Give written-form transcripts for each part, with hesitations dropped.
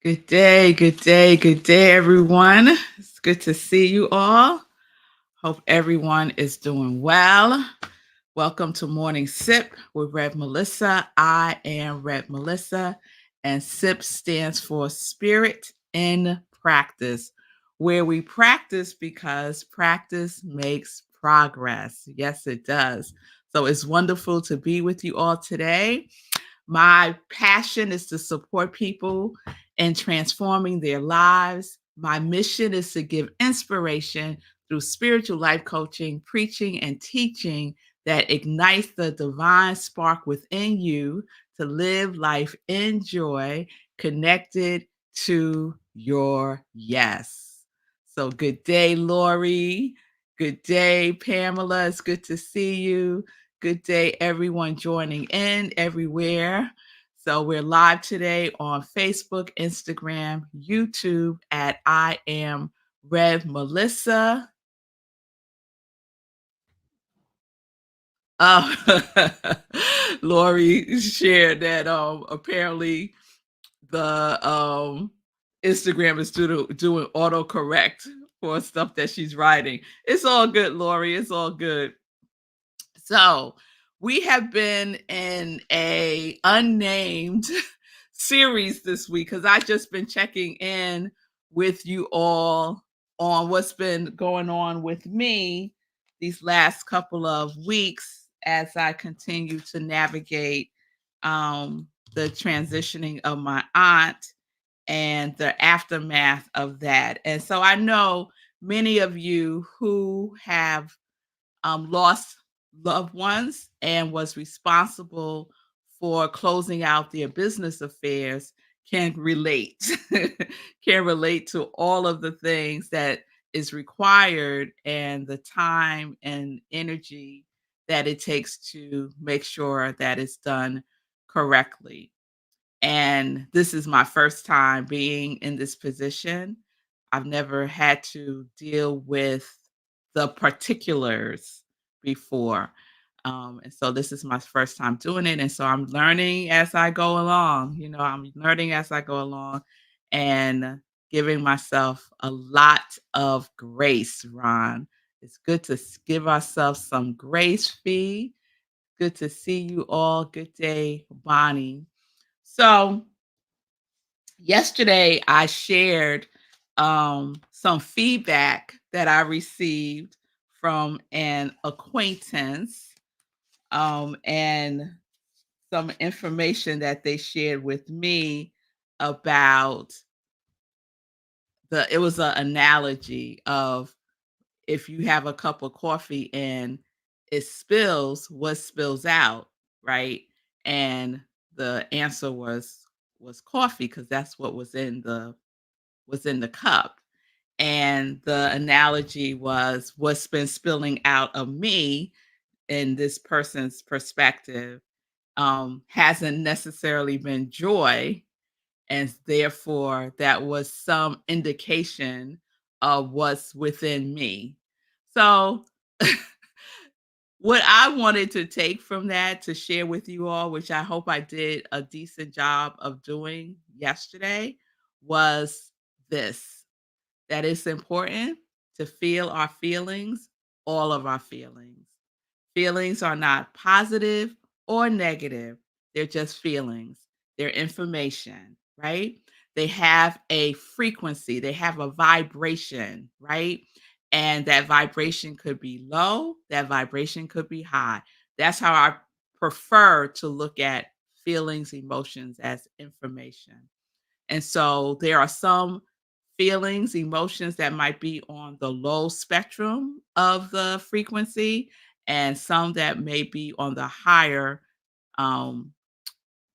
Good day, everyone. It's good to see you all. Hope everyone is doing well. Welcome to Morning Sip with Rev Melissa. I am Rev Melissa, and SIP stands for Spirit in Practice, where we practice because practice makes progress. Yes, it does. So it's wonderful to be with you all today. My passion is to support people in transforming their lives. My mission is to give inspiration through spiritual life coaching, preaching, and teaching that ignites the divine spark within you to live life in joy, connected to your yes. So, good day, Lori. Good day, Pamela. It's good to see you. Good day, everyone joining in everywhere. So we're live today on Facebook, Instagram, YouTube at I am Rev Melissa. Lori shared that apparently the Instagram is doing autocorrect for stuff that she's writing. It's all good, Lori. It's all good. So we have been in a unnamed series this week because I've just been checking in with you all on what's been going on with me these last couple of weeks as I continue to navigate the transitioning of my aunt and the aftermath of that. And so I know many of you who have lost loved ones and was responsible for closing out their business affairs can relate can relate to all of the things that is required and the time and energy that it takes to make sure that it's done correctly. And this is my first time being in this position. I've never had to deal with the particulars before. And so this is my first time doing it. And so I'm learning as I go along. I'm learning as I go along and giving myself a lot of grace, Ron. It's good to give ourselves some grace fee. Good to see you all. Good day, Bonnie. So yesterday I shared some feedback that I received from an acquaintance and some information that they shared with me about it was an analogy of if you have a cup of coffee and it spills, what spills out, right? And the answer was coffee because that's what was in the cup. And the analogy was what's been spilling out of me in this person's perspective hasn't necessarily been joy. And therefore, that was some indication of what's within me. So, what I wanted to take from that to share with you all, which I hope I did a decent job of doing yesterday, was this that it's important to feel our feelings, all of our feelings. Feelings are not positive or negative, they're just feelings, they're information, right? They have a frequency, they have a vibration, right? And that vibration could be low, that vibration could be high. That's how I prefer to look at feelings, emotions as information. And so there are some feelings, emotions that might be on the low spectrum of the frequency, and some that may be on the um,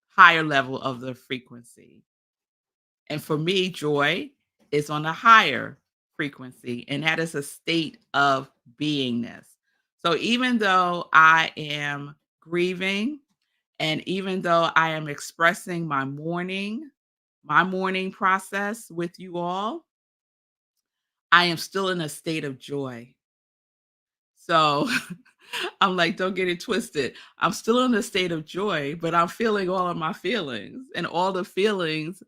higher level of the frequency. And for me, joy is on a higher frequency, and that is a state of beingness. So even though I am grieving, and even though I am expressing my mourning process with you all, I am still in a state of joy. So I'm like, don't get it twisted. I'm still in a state of joy, but I'm feeling all of my feelings, and all the feelings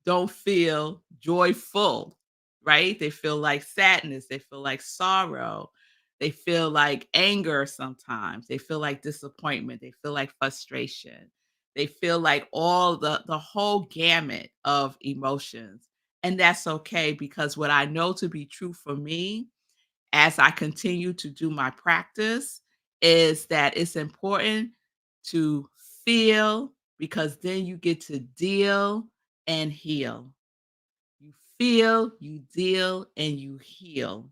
don't feel joyful, right? They feel like sadness, they feel like sorrow, they feel like anger sometimes, they feel like disappointment, they feel like frustration. They feel like all the whole gamut of emotions. And that's okay because what I know to be true for me as I continue to do my practice is that it's important to feel because then you get to deal and heal. You feel, you deal, and you heal.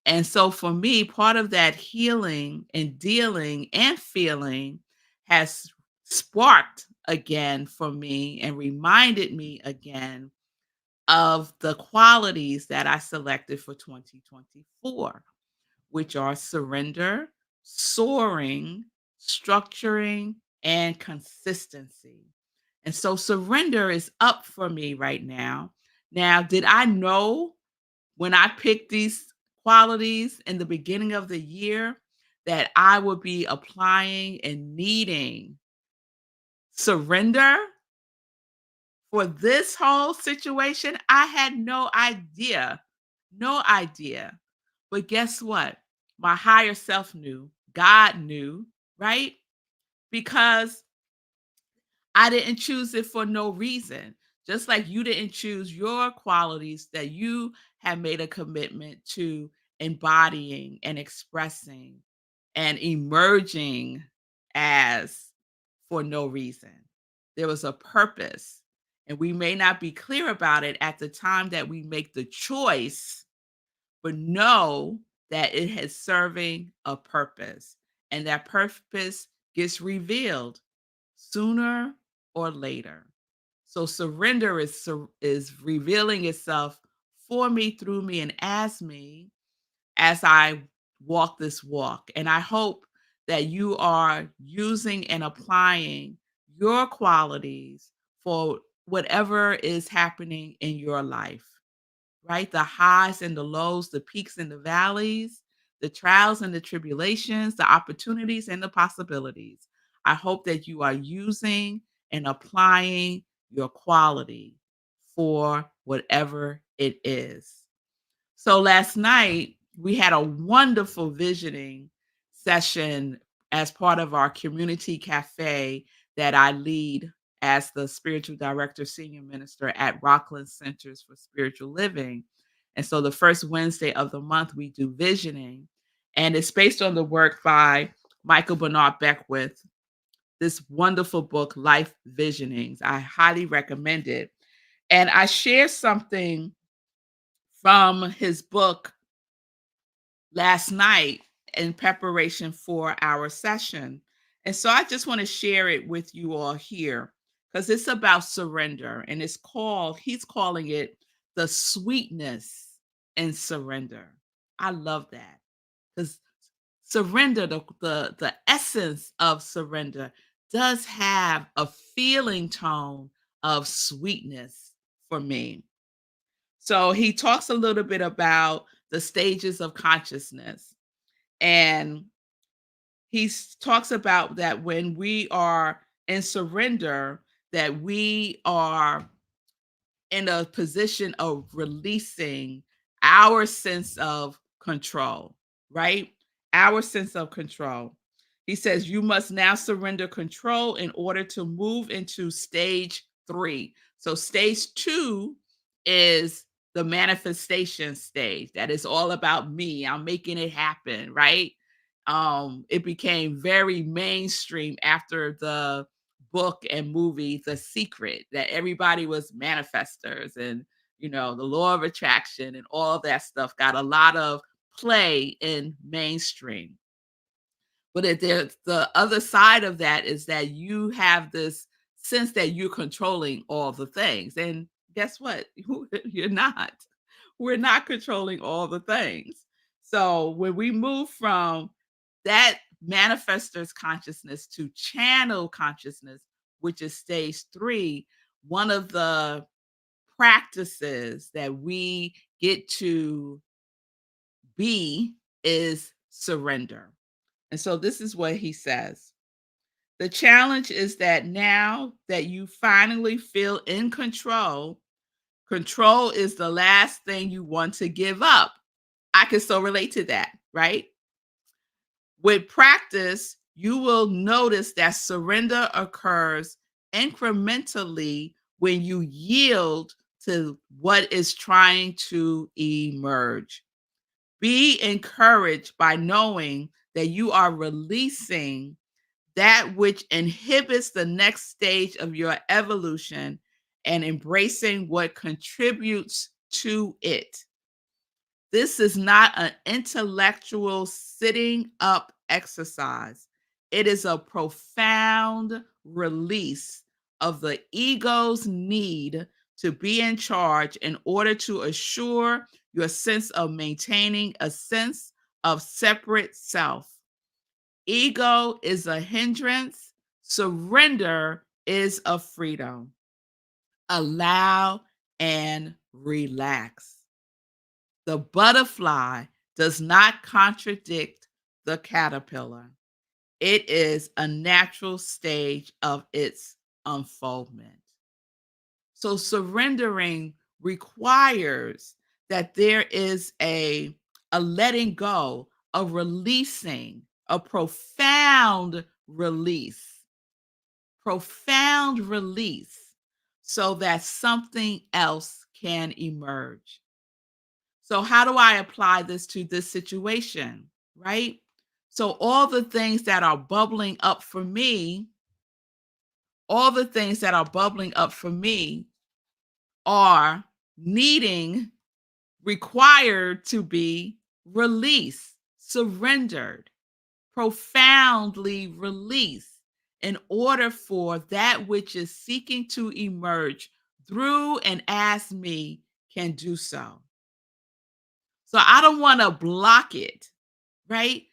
And so for me, part of that healing and dealing and feeling has sparked again for me and reminded me again of the qualities that I selected for 2024, which are surrender, soaring, structuring, and consistency. And so surrender is up for me right now. Now, did I know when I picked these qualities in the beginning of the year that I would be applying and needing surrender for this whole situation? I had no idea. No idea. But guess what? My higher self knew, God knew, right? Because I didn't choose it for no reason. Just like you didn't choose your qualities that you have made a commitment to embodying and expressing and emerging as for no reason. There was a purpose, and we may not be clear about it at the time that we make the choice, but know that it is serving a purpose, and that purpose gets revealed sooner or later. So surrender is revealing itself for me, through me, and as me as I walk this walk. And I hope that you are using and applying your qualities for whatever is happening in your life, right? The highs and the lows, the peaks and the valleys, the trials and the tribulations, the opportunities and the possibilities. I hope that you are using and applying your quality for whatever it is. So last night, we had a wonderful visioning session as part of our community cafe that I lead as the spiritual director, senior minister at Rockland Centers for Spiritual Living. And so the first Wednesday of the month, we do visioning, and it's based on the work by Micheal Bernard Beckwith, this wonderful book, Life Visionings. I highly recommend it. And I share something from his book last night in preparation for our session. And so I just want to share it with you all here because it's about surrender, and he's calling it the sweetness in surrender. I love that because surrender, the essence of surrender does have a feeling tone of sweetness for me. So he talks a little bit about the stages of consciousness. And talks about that when we are in surrender, that we are in a position of releasing our sense of control, right? Our sense of control. He says, you must now surrender control in order to move into stage 3. So, stage 2 is the manifestation stage. That is all about me. I'm making it happen, right? It became very mainstream after the book and movie The Secret, that everybody was manifestors, and the law of attraction and all of that stuff got a lot of play in mainstream. But there's the other side of that is that you have this sense that you're controlling all the things, and guess what? You're not. We're not controlling all the things. So when we move from that manifestor's consciousness to channel consciousness, which is stage 3, one of the practices that we get to be is surrender. And so this is what he says. The challenge is that now that you finally feel in control, Control is the last thing you want to give up. I can so relate to that, right? With practice, you will notice that surrender occurs incrementally when you yield to what is trying to emerge. Be encouraged by knowing that you are releasing that which inhibits the next stage of your evolution and embracing what contributes to it. This is not an intellectual sitting up exercise. It is a profound release of the ego's need to be in charge in order to assure your sense of maintaining a sense of separate self. Ego is a hindrance, surrender is a freedom. Allow and relax. The butterfly does not contradict the caterpillar. It is a natural stage of its unfoldment. So surrendering requires that there is a letting go, a releasing, a profound release so that something else can emerge. So how do I apply this to this situation, right? So all the things that are bubbling up for me, all the things that are bubbling up for me are needing, required to be released, surrendered, profoundly released in order for that which is seeking to emerge through and as me can do so. So I don't want to block it, right?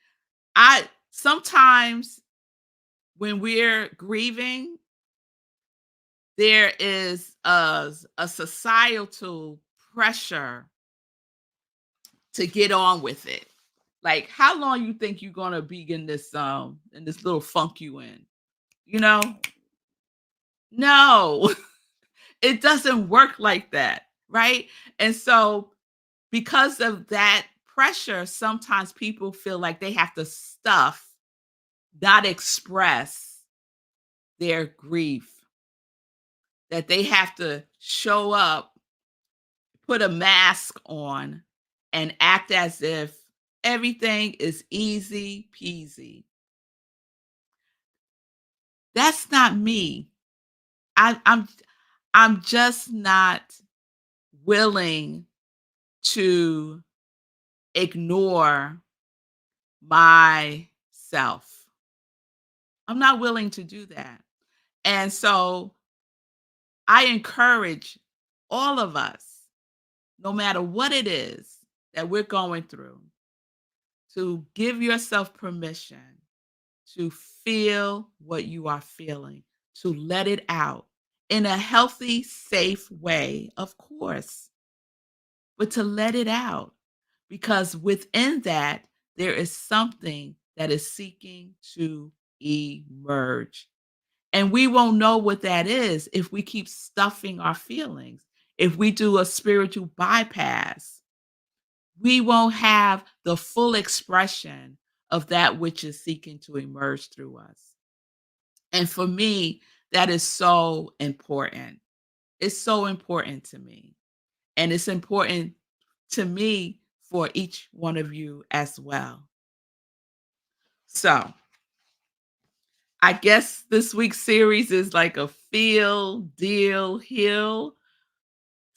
I sometimes when we're grieving, there is a societal pressure to get on with it. Like, how long you think you're gonna be in this little funk you in? You know? No, it doesn't work like that, right? And so because of that pressure, sometimes people feel like they have to stuff, not express their grief, that they have to show up, put a mask on, and act as if everything is easy peasy. That's not me. I, I'm I'm just not willing to ignore myself. I'm not willing to do that. And so I encourage all of us, no matter what it is that we're going through, to give yourself permission to feel what you are feeling, to let it out in a healthy, safe way, of course, but to let it out because within that, there is something that is seeking to emerge. And we won't know what that is if we keep stuffing our feelings. If we do a spiritual bypass, we won't have the full expression of that which is seeking to emerge through us. And for me, that is so important. It's so important to me. And it's important to me for each one of you as well. So I guess this week's series is like a feel, deal, heal.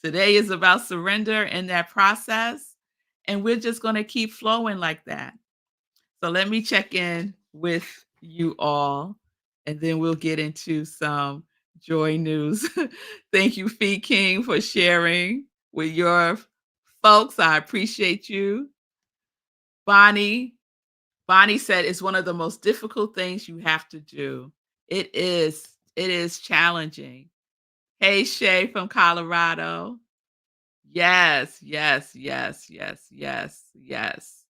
Today is about surrender in that process. And we're just going to keep flowing like that. So let me check in with you all, and then we'll get into some joy news. Thank you, Fee King, for sharing with your folks. I appreciate you. Bonnie, Bonnie said it's one of the most difficult things you have to do. It is challenging. Hey, Shay from Colorado. Yes, yes, yes, yes, yes, yes.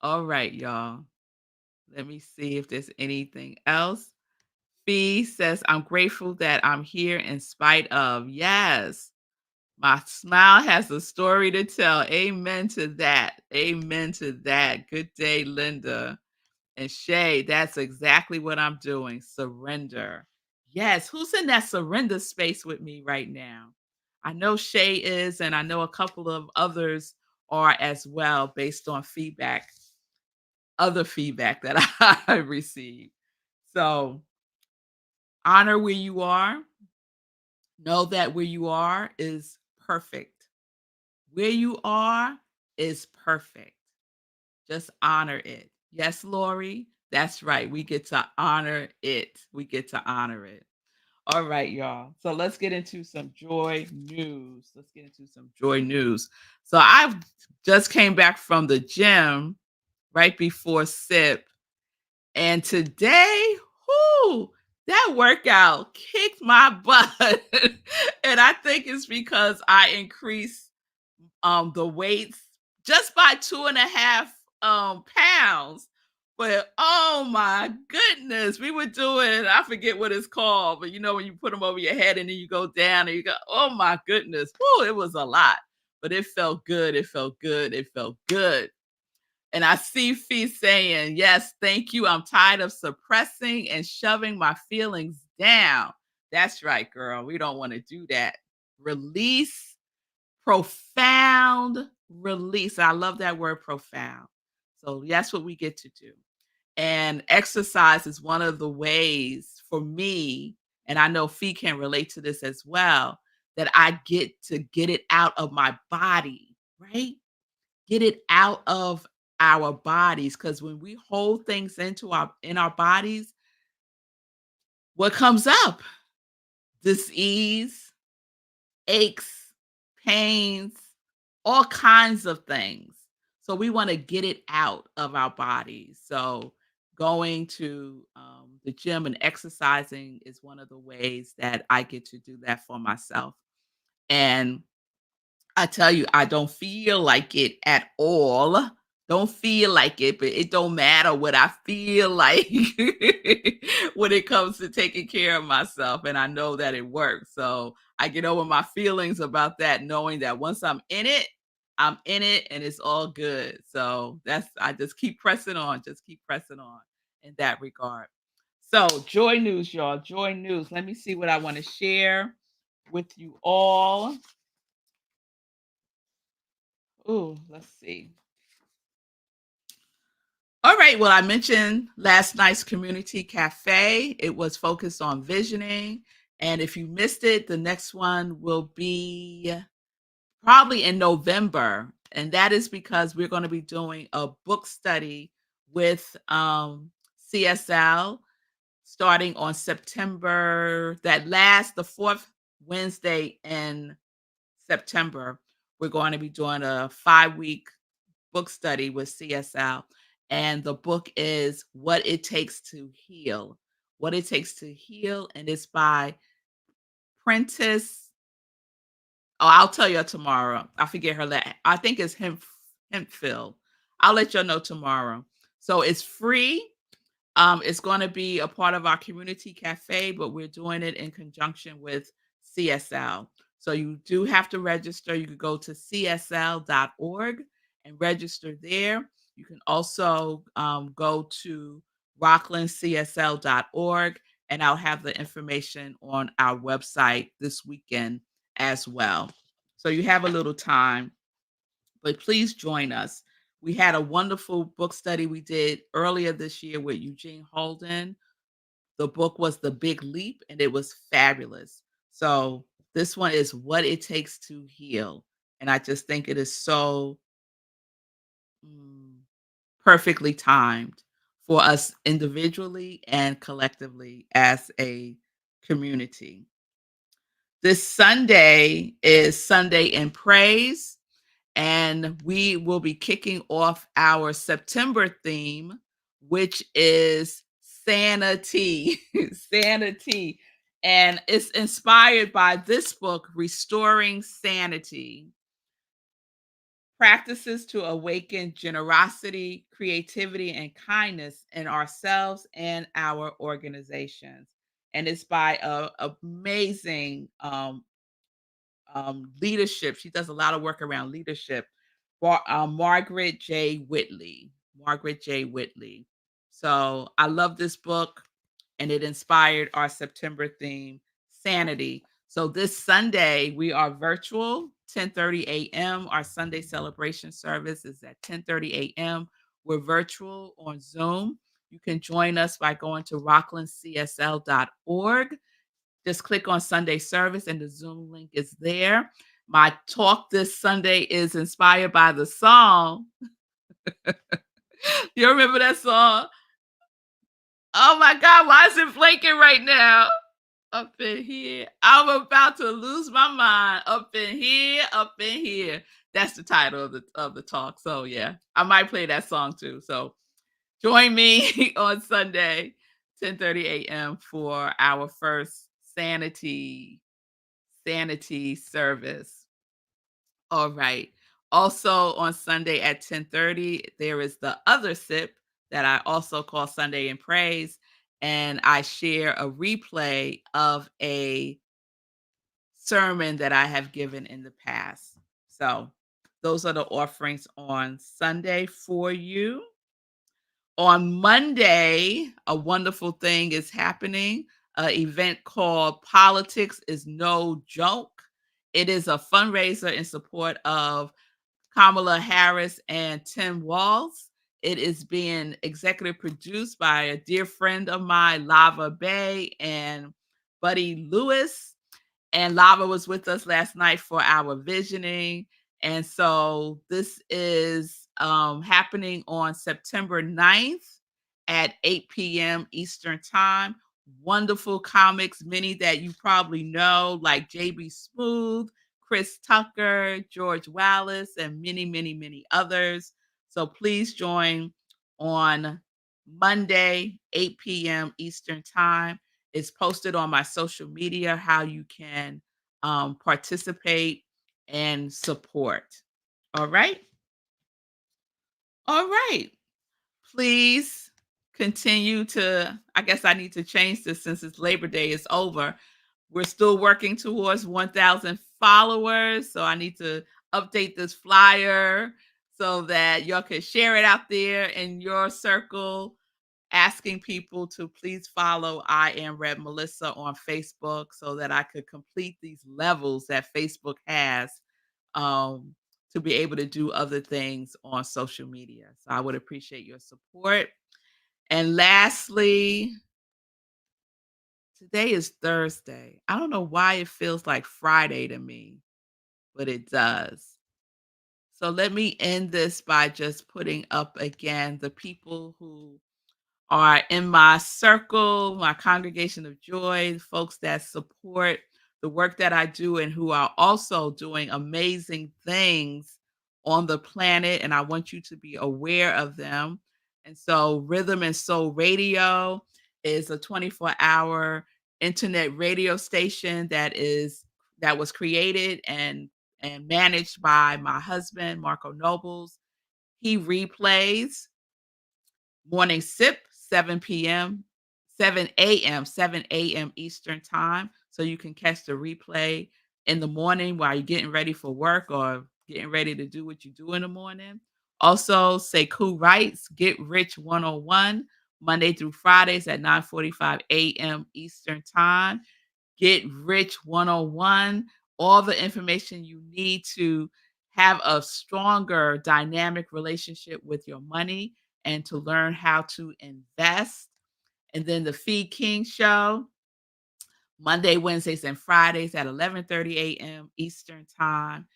All right, y'all. Let me see if there's anything else. Fee says, I'm grateful that I'm here in spite of. Yes. My smile has a story to tell. Amen to that. Amen to that. Good day, Linda. And Shay, that's exactly what I'm doing. Surrender. Yes. Who's in that surrender space with me right now? I know Shay is, and I know a couple of others are as well, based on other feedback that I received. So honor where you are. Know that where you are is perfect. Where you are is perfect. Just honor it. Yes, Lori, that's right. We get to honor it. We get to honor it. All right, y'all. So let's get into some joy news. Let's get into some joy news. So I've just came back from the gym right before SIP. And today, whoo, that workout kicked my butt. And I think it's because I increased the weights just by 2.5 pounds. But oh my goodness, we were doing, I forget what it's called, but you know when you put them over your head and then you go down and you go, oh my goodness, whoo, it was a lot. But it felt good. It felt good. It felt good. And I see Fee saying, yes, thank you. I'm tired of suppressing and shoving my feelings down. That's right, girl. We don't want to do that. Release, profound release. I love that word profound. So that's what we get to do. And exercise is one of the ways for me, and I know Fee can relate to this as well, that I get to get it out of my body, right? Get it out of our bodies, because when we hold things in our bodies, what comes up? Disease, aches, pains, all kinds of things. So we want to get it out of our bodies. So going to the gym and exercising is one of the ways that I get to do that for myself. And I tell you, I don't feel like it at all. Don't feel like it, but it don't matter what I feel like when it comes to taking care of myself, and I know that it works. So I get over my feelings about that, knowing that once I'm in it, and it's all good. So that's I just keep pressing on, just keep pressing on in that regard. So joy news, y'all. Joy news. Let me see what I want to share with you all. Ooh, let's see. All right. Well, I mentioned last night's community cafe. It was focused on visioning. And if you missed it, the next one will be probably in November. And that is because we're going to be doing a book study with CSL starting on September, the fourth Wednesday in September. We're going to be doing a 5-week book study with CSL. And the book is What It Takes to Heal. What It Takes to Heal. And it's by Prentice. Oh, I'll tell you tomorrow. I forget her last. I think it's Hempfield. I'll let you know tomorrow. So it's free. It's going to be a part of our community cafe, but we're doing it in conjunction with CSL. So you do have to register. You could go to csl.org and register there. You can also go to rocklandcsl.org, and I'll have the information on our website this weekend as well. So you have a little time, but please join us. We had a wonderful book study we did earlier this year with Eugene Holden. The book was The Big Leap, and it was fabulous. So this one is What It Takes to Heal. And I just think it is so mm, perfectly timed for us individually and collectively as a community. This Sunday is Sunday in Praise. And we will be kicking off our September theme, which is sanity. Sanity. And it's inspired by this book, Restoring Sanity: Practices to Awaken Generosity, Creativity, and Kindness in Ourselves and Our Organizations. And it's by a amazing leadership. She does a lot of work around leadership. Margaret J. Whitley. Margaret J. Whitley. So I love this book, and it inspired our September theme, Sanity. So this Sunday we are virtual, 10:30 a.m. Our Sunday celebration service is at 10:30 a.m. We're virtual on Zoom. You can join us by going to rocklandcsl.org. Just click on Sunday service and the Zoom link is there. My talk this Sunday is inspired by the song. You remember that song? Oh my God, why is it blinking right now? Up in here. I'm about to lose my mind. Up in here, up in here. That's the title of the talk. So yeah, I might play that song too. So join me on Sunday, 10:30 a.m. for our first sanity service. All right. Also on Sunday at 10:30, there is the other sip that I also call Sunday in Praise. And I share a replay of a sermon that I have given in the past. So those are the offerings on Sunday for you. On Monday, a wonderful thing is happening. An event called Politics is No Joke. It is a fundraiser in support of Kamala Harris and Tim Walz. It is being executive produced by a dear friend of mine, Lava Bay and Buddy Lewis. And Lava was with us last night for our visioning. And so this is happening on September 9th at 8 p.m. Eastern Time. Wonderful comics, many that you probably know, like JB Smooth, Chris Tucker, George Wallace, and many, many, many others. So please join on Monday, 8 p.m. Eastern Time. It's posted on my social media how you can participate and support. All right. All right. Please continue to, I guess I need to change this since it's Labor Day is over. We're still working towards 1,000 followers. So I need to update this flyer so that y'all can share it out there in your circle, asking people to please follow I Am Rev Melissa on Facebook so that I could complete these levels that Facebook has um, to be able to do other things on social media. So I would appreciate your support. And lastly, today is Thursday. I don't know why it feels like Friday to me, but it does. So let me end this by just putting up again the people who are in my circle, my congregation of joy, folks that support the work that I do and who are also doing amazing things on the planet. And I want you to be aware of them. And so, Rhythm and Soul Radio is a 24-hour internet radio station that was created and managed by my husband, Marco Nobles. He replays Morning Sip, 7 p.m., 7 a.m., 7 a.m. Eastern Time. So you can catch the replay in the morning while you're getting ready for work or getting ready to do what you do in the morning. Also, Sekou Wrights, Get Rich 101, Monday through Fridays at 9:45 a.m. Eastern Time. Get Rich 101, all the information you need to have a stronger dynamic relationship with your money and to learn how to invest. And then the Feed King Show, Monday, Wednesdays, and Fridays at 11:30 a.m. Eastern Time.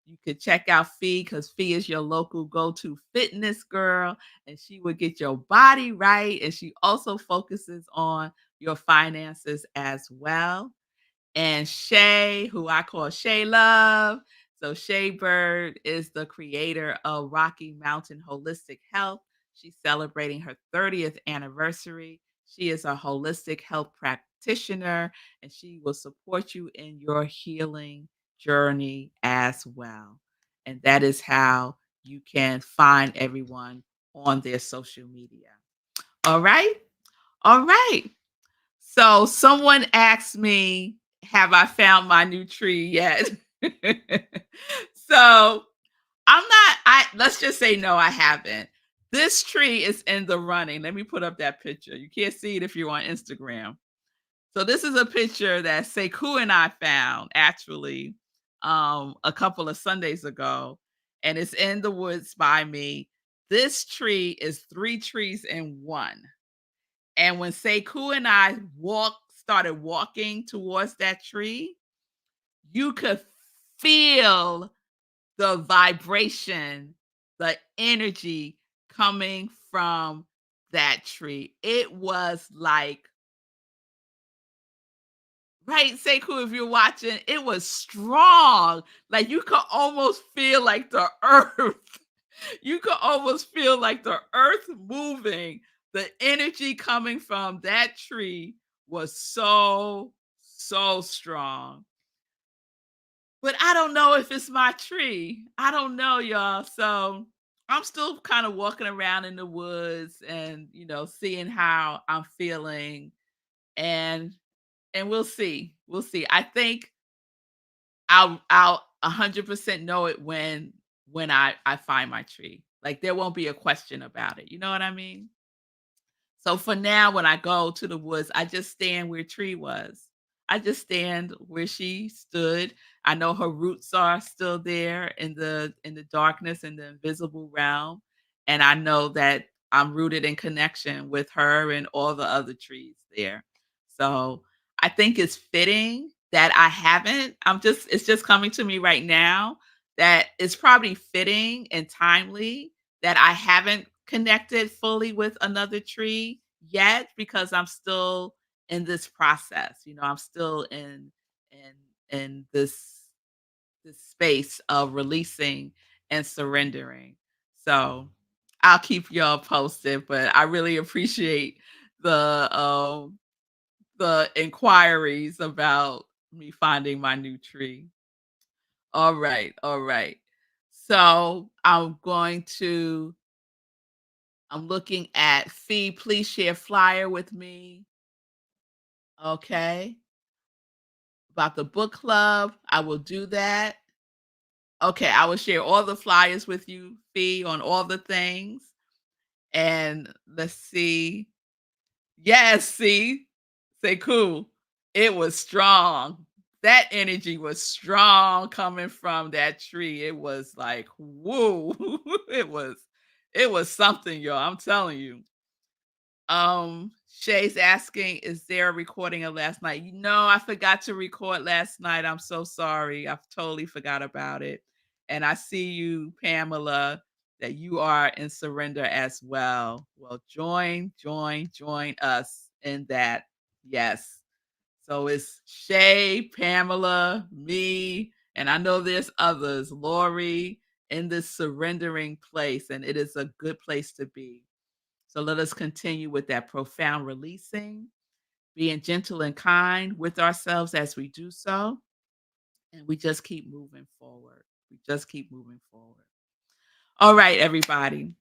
You could check out Fee because Fee is your local go-to fitness girl, and she will get your body right. And she also focuses on your finances as well. And Shay, who I call Shay Love. So Shay Bird is the creator of Rocky Mountain Holistic Health. She's celebrating her 30th anniversary. She is a holistic health practitioner, and she will support you in your healing journey as well. And that is how you can find everyone on their social media. All right. All right. So someone asked me, have I found my new tree yet? So I'm not I let's just say no, I haven't. This tree is in the running. Let me put up that picture. You can't see it if you're on Instagram. So this is a picture that Sekou and I found actually a couple of Sundays ago, and it's in the woods by me. This tree is three trees in one. And when Sekou and I started walking towards that tree, you could feel the vibration, the energy coming from that tree. It was like, right, Sekou, if you're watching, it was strong. Like you could almost feel like the earth. You could almost feel like the earth moving. The energy coming from that tree was so, so strong. But I don't know if it's my tree. I don't know, y'all. So I'm still kind of walking around in the woods and, seeing how I'm feeling and we'll see. We'll see. I think I'll 100% know it when I find my tree. Like there won't be a question about it. You know what I mean? So for now, when I go to the woods, I just stand where Tree was. I just stand where she stood. I know her roots are still there in the darkness in the invisible realm, and I know that I'm rooted in connection with her and all the other trees there. So I think it's fitting that I haven't. It's just coming to me right now that it's probably fitting and timely that I haven't connected fully with another tree yet because I'm still in this process. I'm still in this space of releasing and surrendering. So I'll keep y'all posted, but I really appreciate the inquiries about me finding my new tree. All right, all right. So I'm looking at Fee, please share flyer with me. Okay. About the book club, I will do that. Okay, I will share all the flyers with you, Fee, on all the things. And let's see. Yes, see? Say cool. It was strong. That energy was strong coming from that tree. It was like, woo. it was something, y'all. I'm telling you. Shay's asking, is there a recording of last night? I forgot to record last night. I'm so sorry. I've totally forgot about it. And I see you, Pamela, that you are in surrender as well. Well, join us in that. Yes. So it's Shay, Pamela, me, and I know there's others, Lori, in this surrendering place, and it is a good place to be. So let us continue with that profound releasing, being gentle and kind with ourselves as we do so. And we just keep moving forward. We just keep moving forward. All right, everybody.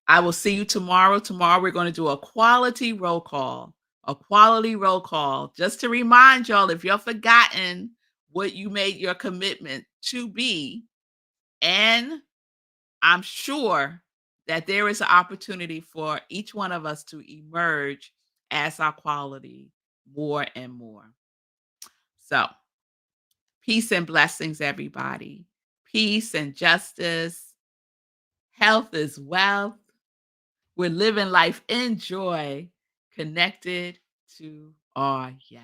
I will see you tomorrow. Tomorrow, we're going to do a quality roll call. A quality roll call. Just to remind y'all, if you're forgotten what you made your commitment to be, and I'm sure that there is an opportunity for each one of us to emerge as our quality more and more. So, peace and blessings, everybody. Peace and justice. Health is wealth. We're living life in joy, connected to our yes.